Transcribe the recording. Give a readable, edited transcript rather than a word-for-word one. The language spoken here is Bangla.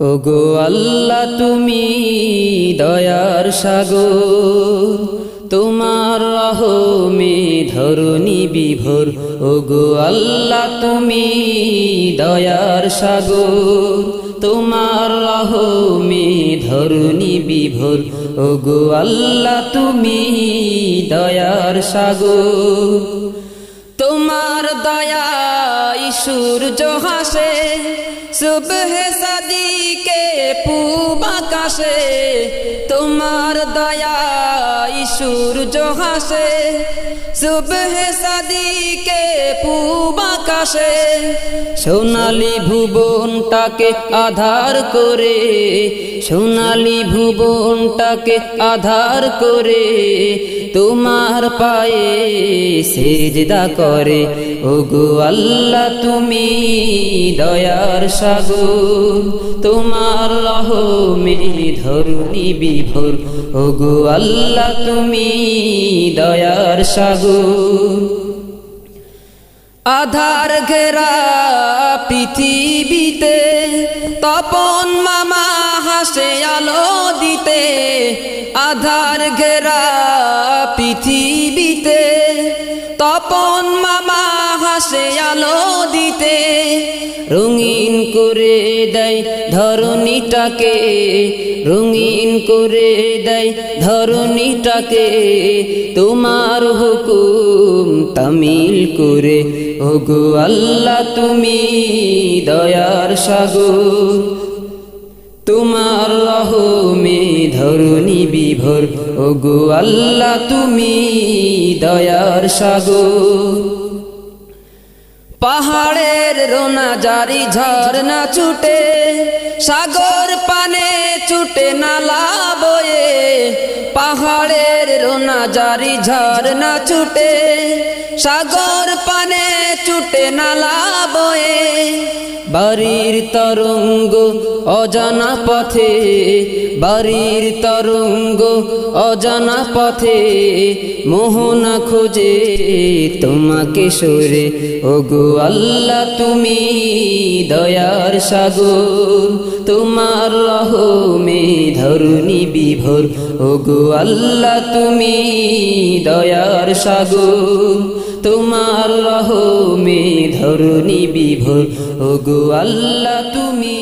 ওগো আল্লাহ তুমি দয়ার সাগর, তোমার রহমে ধরণী বিভোর। ওগো আল্লাহ তুমি দয়ার সাগর, তোমার রহমে ধরণী বিভোর। ওগো আল্লাহ তুমি দয়ার সাগর, তোমার দয়ায় সূর্য হাসে সুবহে সাদিকে পূব আকাশে। তোমার দয়ায় সূর্য হাসে সুবহে সাদিকে পূব আকাশে। সোনালী ভুবনটাকে আধার করে, সোনালী ভুবনটাকে আধার করে তোমার পায়ে সিজদা করে। ওগো আল্লাহ তুমি দয়ার সাগর, তোমার রহমে ধরণী বিভোর। ওগো আল্লাহ তুমি দয়ার সাগর, আধার ঘেরা পৃথিবীতে তপন মামা হাসে আলো দিতে। আধার ঘেরা পৃথিবীতে তপন মামা হাসে আলো দিতে। রঙিন করে দেয় ধরণীটাকে, রঙিন করে দেয় ধরণীটাকে তোমার হুকুম তামিল করে। ওগো আল্লাহ তুমি দয়ার সাগর, তোমার রহমে ধরণী বিভোর। ওগো আল্লাহ তুমি দয়ার সাগর, পাহাড়ের রোনা জারি ঝরনা ছুটে, সাগর পানে ছুটে নালা বয়ে। পাহাড়ের রোনা জারি ঝরনা ছুটে, সাগর পানে ছুটে নালা বয়ে। বাড়ির তরঙ্গ অজানা পথে, বাড়ির তরঙ্গ অজানা পথে মোহনা খোঁজে তোমাকে সরে। ওগো আল্লাহ তুমি দয়ার সাগর, তোমার রহমে ধরণী বিভোর। ওগো আল্লাহ তুমি দয়ার সাগর, তোমার রহমে ধরণী বিভোর। ওগো আল্লাহ তুমি